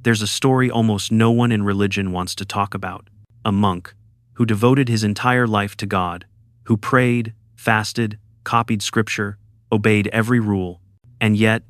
There's a story almost no one in religion wants to talk about. A monk who devoted his entire life to God, who prayed, fasted, copied scripture, obeyed every rule. And yet,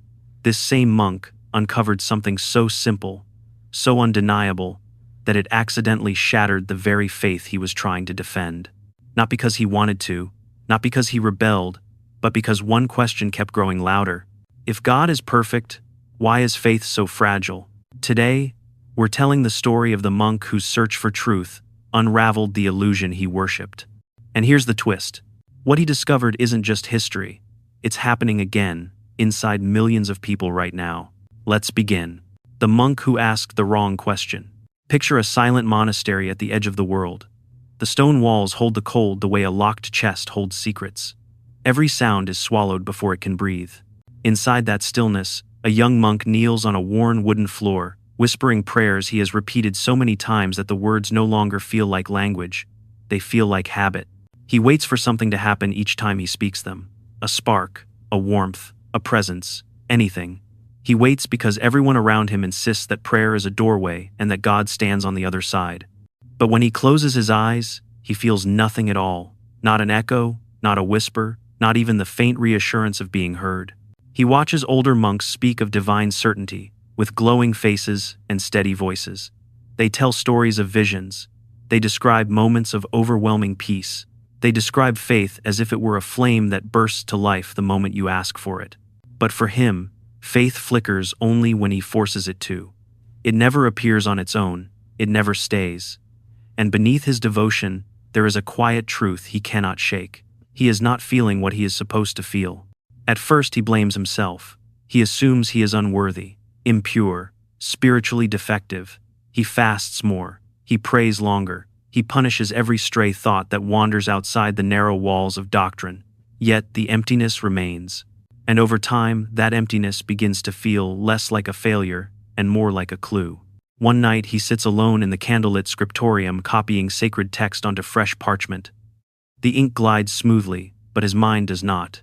this same monk uncovered something so simple, so undeniable, that it accidentally shattered the very faith he was trying to defend. Not because he wanted to, not because he rebelled, but because one question kept growing louder. If God is perfect, why is faith so fragile? Today, we're telling the story of the monk whose search for truth unraveled the illusion he worshipped. And here's the twist. What he discovered isn't just history. It's happening again, inside millions of people right now. Let's begin. The monk who asked the wrong question. Picture a silent monastery at the edge of the world. The stone walls hold the cold the way a locked chest holds secrets. Every sound is swallowed before it can breathe. Inside that stillness, a young monk kneels on a worn wooden floor, whispering prayers he has repeated so many times that the words no longer feel like language. They feel like habit. He waits for something to happen each time he speaks them. A spark, a warmth, a presence, anything. He waits because everyone around him insists that prayer is a doorway and that God stands on the other side. But when he closes his eyes, he feels nothing at all. Not an echo, not a whisper, not even the faint reassurance of being heard. He watches older monks speak of divine certainty, with glowing faces and steady voices. They tell stories of visions. They describe moments of overwhelming peace. They describe faith as if it were a flame that bursts to life the moment you ask for it. But for him, faith flickers only when he forces it to. It never appears on its own. It never stays. And beneath his devotion, there is a quiet truth he cannot shake. He is not feeling what he is supposed to feel. At first, he blames himself. He assumes he is unworthy, impure, spiritually defective. He fasts more. He prays longer. He punishes every stray thought that wanders outside the narrow walls of doctrine. Yet the emptiness remains. And over time, that emptiness begins to feel less like a failure and more like a clue. One night, he sits alone in the candlelit scriptorium copying sacred text onto fresh parchment. The ink glides smoothly, but his mind does not.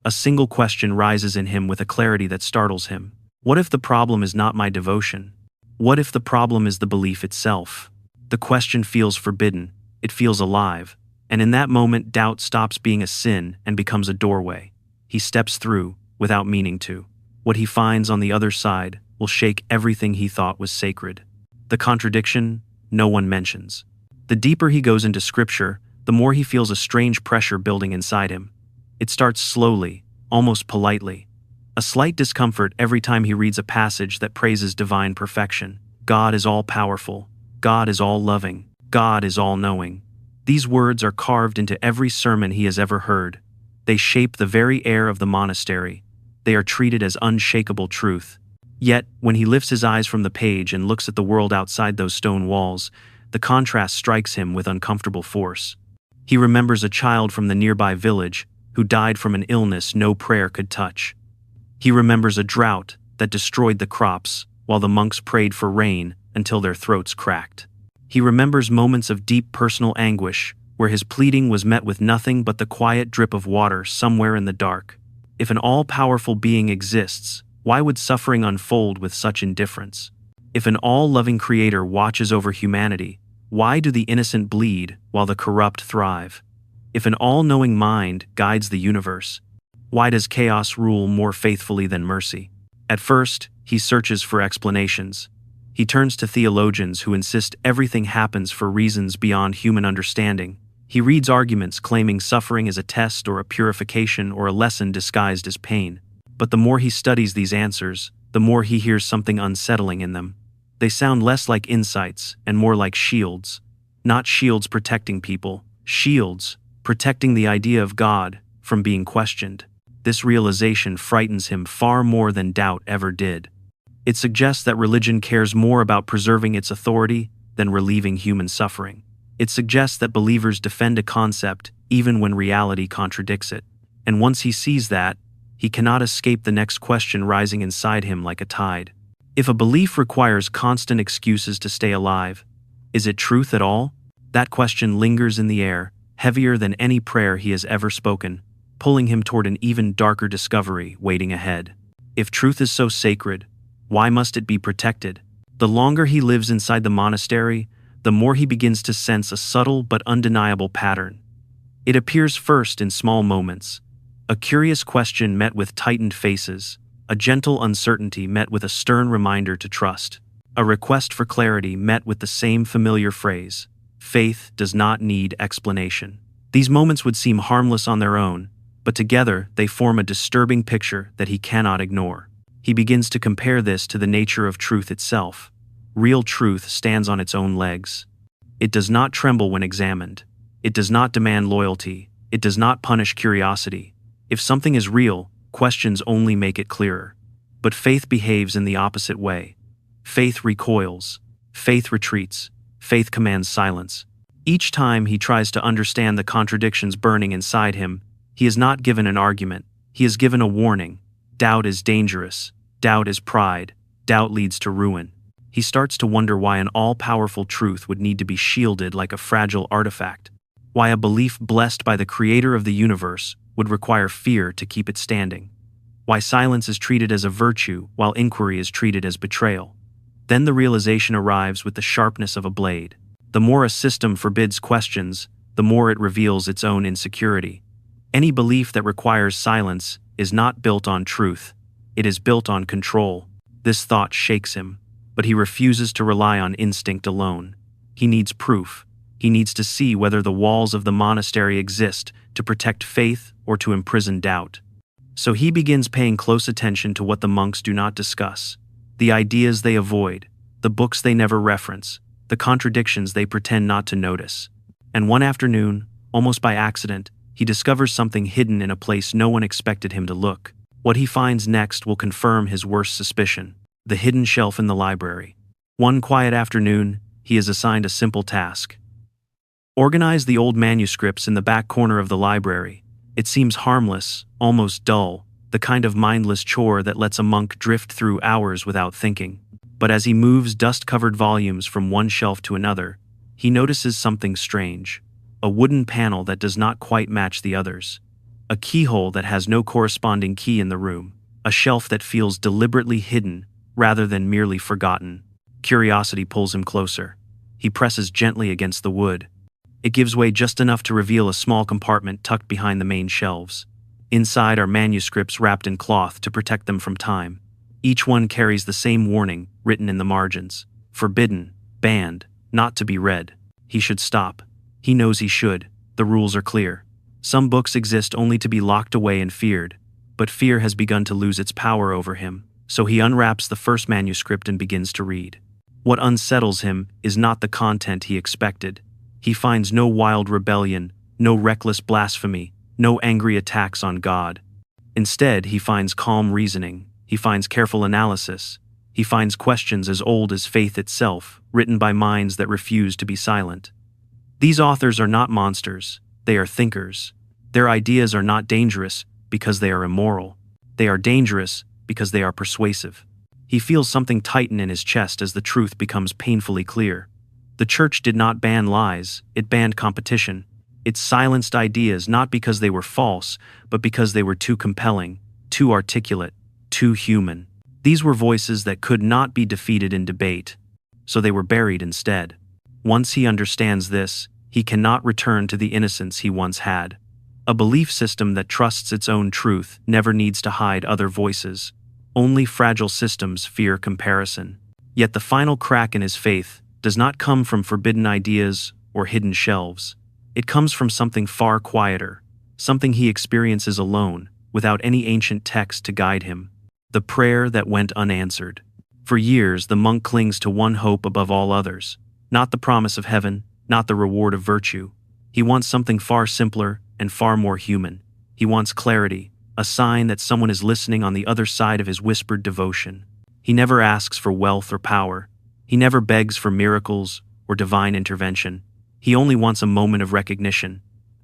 A single question rises in him with a clarity that startles him. What if the problem is not my devotion? What if the problem is the belief itself? The question feels forbidden, it feels alive, and in that moment doubt stops being a sin and becomes a doorway. He steps through, without meaning to. What he finds on the other side will shake everything he thought was sacred. The contradiction, no one mentions. The deeper he goes into scripture, the more he feels a strange pressure building inside him. It starts slowly, almost politely. A slight discomfort every time he reads a passage that praises divine perfection. God is all-powerful. God is all-loving. God is all-knowing. These words are carved into every sermon he has ever heard. They shape the very air of the monastery. They are treated as unshakable truth. Yet, when he lifts his eyes from the page and looks at the world outside those stone walls, the contrast strikes him with uncomfortable force. He remembers a child from the nearby village who died from an illness no prayer could touch. He remembers a drought that destroyed the crops while the monks prayed for rain until their throats cracked. He remembers moments of deep personal anguish where his pleading was met with nothing but the quiet drip of water somewhere in the dark. If an all-powerful being exists, why would suffering unfold with such indifference? If an all-loving creator watches over humanity, why do the innocent bleed while the corrupt thrive? If an all-knowing mind guides the universe, why does chaos rule more faithfully than mercy? At first, he searches for explanations. He turns to theologians who insist everything happens for reasons beyond human understanding. He reads arguments claiming suffering is a test or a purification or a lesson disguised as pain. But the more he studies these answers, the more he hears something unsettling in them. They sound less like insights and more like shields. Not shields protecting people, shields protecting the idea of God from being questioned. This realization frightens him far more than doubt ever did. It suggests that religion cares more about preserving its authority than relieving human suffering. It suggests that believers defend a concept even when reality contradicts it. And once he sees that, he cannot escape the next question rising inside him like a tide. If a belief requires constant excuses to stay alive, is it truth at all? That question lingers in the air, heavier than any prayer he has ever spoken, pulling him toward an even darker discovery waiting ahead. If truth is so sacred, why must it be protected? The The longer he lives inside the monastery, the more he begins to sense a subtle but undeniable pattern. It appears first in small moments: a curious question met with tightened faces, a gentle uncertainty met with a stern reminder to trust, a request for clarity met with the same familiar phrase: faith does not need explanation. These moments would seem harmless on their own, but together they form a disturbing picture that he cannot ignore. He begins to compare this to the nature of truth itself. Real truth stands on its own legs. It does not tremble when examined. It does not demand loyalty. It does not punish curiosity. If something is real, questions only make it clearer. But faith behaves in the opposite way. Faith recoils. Faith retreats. Faith commands silence. Each time he tries to understand the contradictions burning inside him, he is not given an argument. He is given a warning. Doubt is dangerous. Doubt is pride. Doubt leads to ruin. He starts to wonder why an all-powerful truth would need to be shielded like a fragile artifact. Why a belief blessed by the creator of the universe would require fear to keep it standing. Why silence is treated as a virtue while inquiry is treated as betrayal. Then the realization arrives with the sharpness of a blade. The more a system forbids questions, the more it reveals its own insecurity. Any belief that requires silence is not built on truth. It is built on control. This thought shakes him, but he refuses to rely on instinct alone. He needs proof. He needs to see whether the walls of the monastery exist to protect faith or to imprison doubt. So he begins paying close attention to what the monks do not discuss, the ideas they avoid, the books they never reference, the contradictions they pretend not to notice. And one afternoon, almost by accident, he discovers something hidden in a place no one expected him to look. What he finds next will confirm his worst suspicion: the hidden shelf in the library. One quiet afternoon, he is assigned a simple task. Organize the old manuscripts in the back corner of the library. It seems harmless, almost dull, the kind of mindless chore that lets a monk drift through hours without thinking. But as he moves dust-covered volumes from one shelf to another, he notices something strange: a wooden panel that does not quite match the others, a keyhole that has no corresponding key in the room, a shelf that feels deliberately hidden rather than merely forgotten. Curiosity pulls him closer. He presses gently against the wood. It gives way just enough to reveal a small compartment tucked behind the main shelves. Inside are manuscripts wrapped in cloth to protect them from time. Each one carries the same warning written in the margins: forbidden, banned, not to be read. He should stop. He knows he should. The rules are clear. Some books exist only to be locked away and feared, but fear has begun to lose its power over him. So he unwraps the first manuscript and begins to read. What unsettles him is not the content he expected. He finds no wild rebellion, no reckless blasphemy, no angry attacks on God. Instead, he finds calm reasoning. He finds careful analysis. He finds questions as old as faith itself, written by minds that refuse to be silent. These authors are not monsters. They are thinkers. Their ideas are not dangerous because they are immoral. They are dangerous because they are persuasive. He feels something tighten in his chest as the truth becomes painfully clear. The church did not ban lies, it banned competition. It silenced ideas not because they were false, but because they were too compelling, too articulate, too human. These were voices that could not be defeated in debate, so they were buried instead. Once he understands this, he cannot return to the innocence he once had. A belief system that trusts its own truth never needs to hide other voices. Only fragile systems fear comparison. Yet the final crack in his faith does not come from forbidden ideas or hidden shelves. It comes from something far quieter, something he experiences alone, without any ancient text to guide him: the prayer that went unanswered. For years, the monk clings to one hope above all others: not the promise of heaven, not the reward of virtue. He wants something far simpler and far more human. He wants clarity, a sign that someone is listening on the other side of his whispered devotion. He never asks for wealth or power. He never begs for miracles or divine intervention. He only wants a moment of recognition,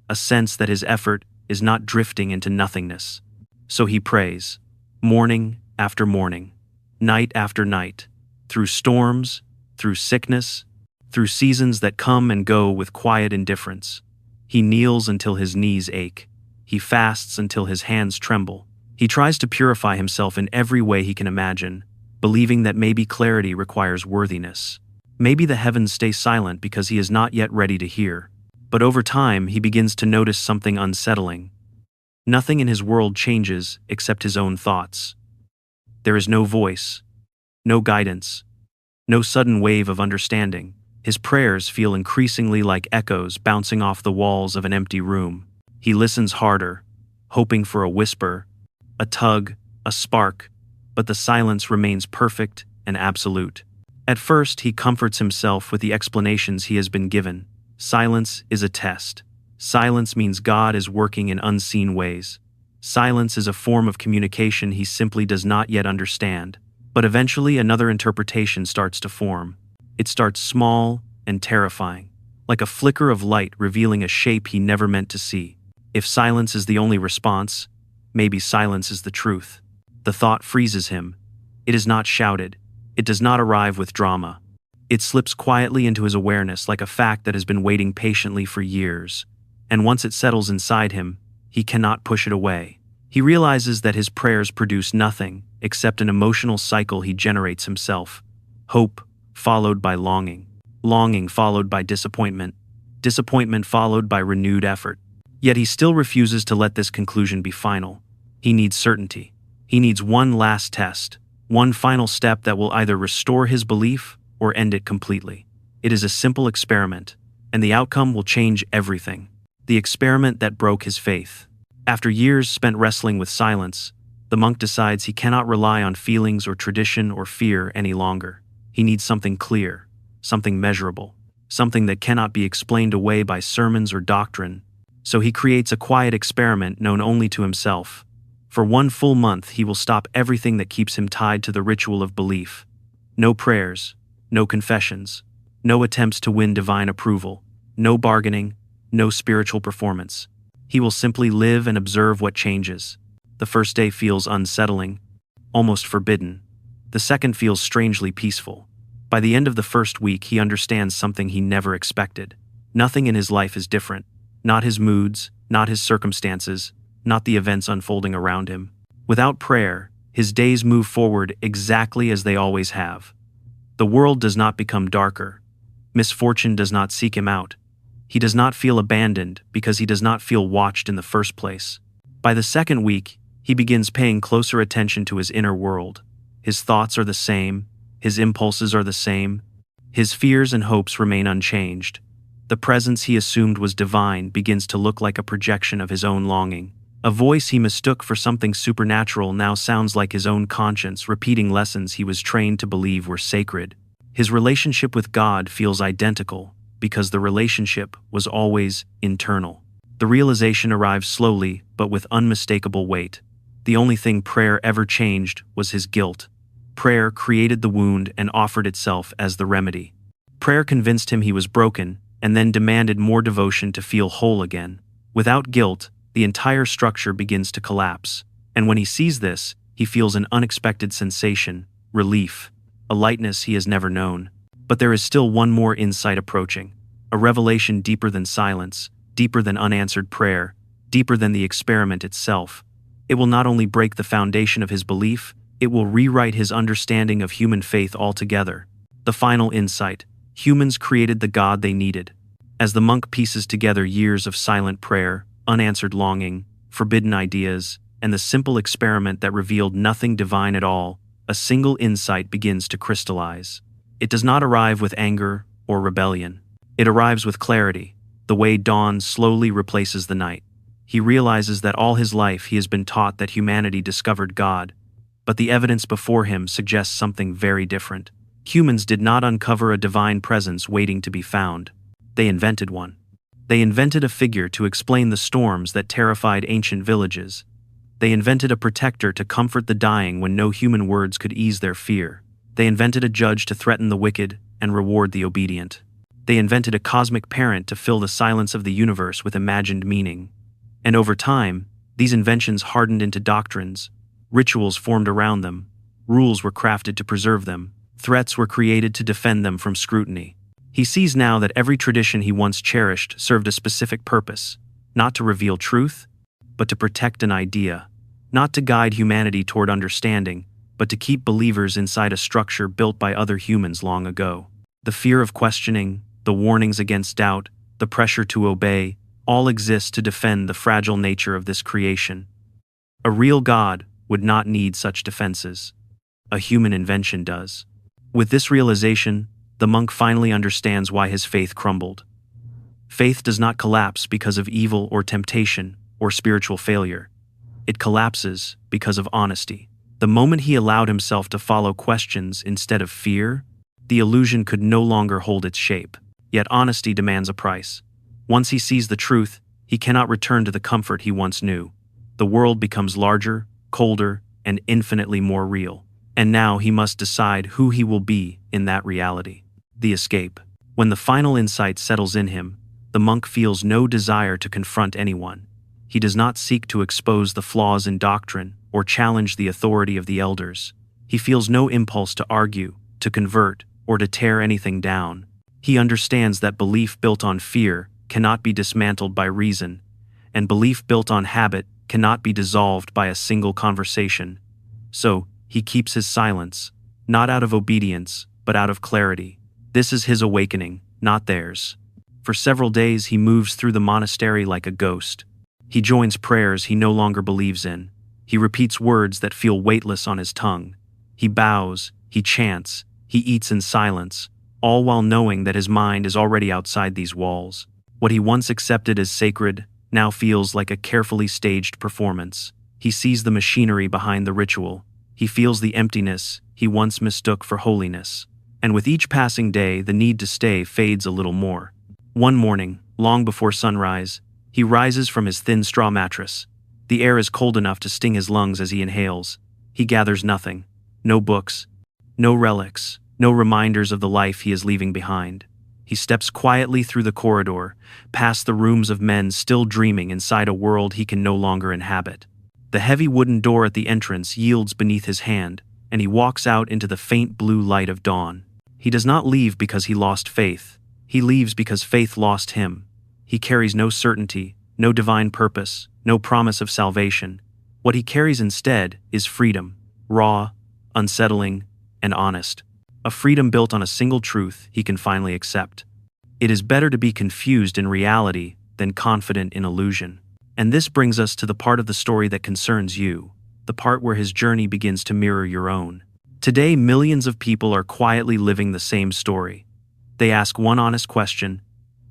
a sense that his effort is not drifting into nothingness. So he prays, morning after morning, night after night, through storms, through sickness, through seasons that come and go with quiet indifference. He kneels until his knees ache. He fasts until his hands tremble. He tries to purify himself in every way he can imagine: believing that maybe clarity requires worthiness. Maybe the heavens stay silent because he is not yet ready to hear. But over time, he begins to notice something unsettling. Nothing in his world changes except his own thoughts. There is no voice, no guidance, no sudden wave of understanding. His prayers feel increasingly like echoes bouncing off the walls of an empty room. He listens harder, hoping for a whisper, a tug, a spark, but the silence remains perfect and absolute. At first, he comforts himself with the explanations he has been given. Silence is a test. Silence means God is working in unseen ways. Silence is a form of communication he simply does not yet understand. But eventually another interpretation starts to form. It starts small and terrifying, like a flicker of light revealing a shape he never meant to see. If silence is the only response, maybe silence is the truth. The thought freezes him. It is not shouted. It does not arrive with drama. It slips quietly into his awareness like a fact that has been waiting patiently for years. And once it settles inside him, he cannot push it away. He realizes that his prayers produce nothing except an emotional cycle he generates himself. Hope followed by longing. Longing followed by disappointment. Disappointment followed by renewed effort. Yet he still refuses to let this conclusion be final. He needs certainty. He needs one last test, one final step that will either restore his belief or end it completely. It is a simple experiment, and the outcome will change everything. The experiment that broke his faith. After years spent wrestling with silence, the monk decides he cannot rely on feelings or tradition or fear any longer. He needs something clear, something measurable, something that cannot be explained away by sermons or doctrine. So he creates a quiet experiment known only to himself. For 1 full month, he will stop everything that keeps him tied to the ritual of belief. No prayers, no confessions, no attempts to win divine approval, no bargaining, no spiritual performance. He will simply live and observe what changes. The first day feels unsettling, almost forbidden. The second feels strangely peaceful. By the end of the first week, he understands something he never expected. Nothing in his life is different. Not his moods, not his circumstances, not the events unfolding around him. Without prayer, his days move forward exactly as they always have. The world does not become darker. Misfortune does not seek him out. He does not feel abandoned because he does not feel watched in the first place. By the second week, he begins paying closer attention to his inner world. His thoughts are the same. His impulses are the same. His fears and hopes remain unchanged. The presence he assumed was divine begins to look like a projection of his own longing. A voice he mistook for something supernatural now sounds like his own conscience repeating lessons he was trained to believe were sacred. His relationship with God feels identical because the relationship was always internal. The realization arrives slowly but with unmistakable weight. The only thing prayer ever changed was his guilt. Prayer created the wound and offered itself as the remedy. Prayer convinced him he was broken and then demanded more devotion to feel whole again. Without guilt, the entire structure begins to collapse. And when he sees this, he feels an unexpected sensation, relief, a lightness he has never known. But there is still one more insight approaching, a revelation deeper than silence, deeper than unanswered prayer, deeper than the experiment itself. It will not only break the foundation of his belief, it will rewrite his understanding of human faith altogether. The final insight: humans created the God they needed. As the monk pieces together years of silent prayer, unanswered longing, forbidden ideas, and the simple experiment that revealed nothing divine at all, a single insight begins to crystallize. It does not arrive with anger or rebellion. It arrives with clarity, the way dawn slowly replaces the night. He realizes that all his life he has been taught that humanity discovered God, but the evidence before him suggests something very different. Humans did not uncover a divine presence waiting to be found. They invented one. They invented a figure to explain the storms that terrified ancient villages. They invented a protector to comfort the dying when no human words could ease their fear. They invented a judge to threaten the wicked and reward the obedient. They invented a cosmic parent to fill the silence of the universe with imagined meaning. And over time, these inventions hardened into doctrines. Rituals formed around them. Rules were crafted to preserve them. Threats were created to defend them from scrutiny. He sees now that every tradition he once cherished served a specific purpose, not to reveal truth, but to protect an idea, not to guide humanity toward understanding, but to keep believers inside a structure built by other humans long ago. The fear of questioning, the warnings against doubt, the pressure to obey, all exist to defend the fragile nature of this creation. A real God would not need such defenses. A human invention does. With this realization, the monk finally understands why his faith crumbled. Faith does not collapse because of evil or temptation or spiritual failure. It collapses because of honesty. The moment he allowed himself to follow questions instead of fear, the illusion could no longer hold its shape. Yet honesty demands a price. Once he sees the truth, he cannot return to the comfort he once knew. The world becomes larger, colder, and infinitely more real. And now he must decide who he will be in that reality. The escape. When the final insight settles in him, the monk feels no desire to confront anyone. He does not seek to expose the flaws in doctrine or challenge the authority of the elders. He feels no impulse to argue, to convert, or to tear anything down. He understands that belief built on fear cannot be dismantled by reason, and belief built on habit cannot be dissolved by a single conversation. So, he keeps his silence, not out of obedience, but out of clarity. This is his awakening, not theirs. For several days he moves through the monastery like a ghost. He joins prayers he no longer believes in. He repeats words that feel weightless on his tongue. He bows, he chants, he eats in silence, all while knowing that his mind is already outside these walls. What he once accepted as sacred now feels like a carefully staged performance. He sees the machinery behind the ritual. He feels the emptiness he once mistook for holiness. And with each passing day, the need to stay fades a little more. One morning, long before sunrise, he rises from his thin straw mattress. The air is cold enough to sting his lungs as he inhales. He gathers nothing. No books, no relics, no reminders of the life he is leaving behind. He steps quietly through the corridor, past the rooms of men still dreaming inside a world he can no longer inhabit. The heavy wooden door at the entrance yields beneath his hand, and he walks out into the faint blue light of dawn. He does not leave because he lost faith. He leaves because faith lost him. He carries no certainty, no divine purpose, no promise of salvation. What he carries instead is freedom, raw, unsettling, and honest. A freedom built on a single truth he can finally accept. It is better to be confused in reality than confident in illusion. And this brings us to the part of the story that concerns you, the part where his journey begins to mirror your own. Today, millions of people are quietly living the same story. They ask one honest question,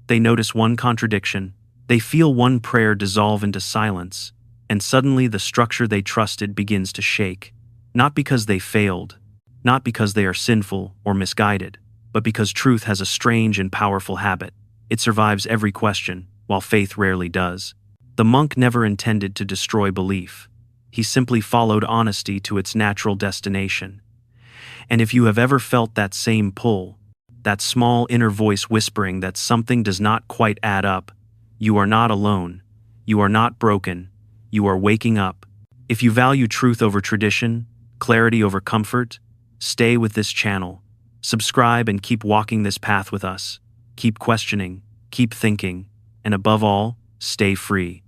they notice one contradiction, they feel one prayer dissolve into silence, and suddenly the structure they trusted begins to shake. Not because they failed, not because they are sinful or misguided, but because truth has a strange and powerful habit. It survives every question, while faith rarely does. The monk never intended to destroy belief. He simply followed honesty to its natural destination. And if you have ever felt that same pull, that small inner voice whispering that something does not quite add up, you are not alone. You are not broken. You are waking up. If you value truth over tradition, clarity over comfort, stay with this channel. Subscribe and keep walking this path with us. Keep questioning, keep thinking, and above all, stay free.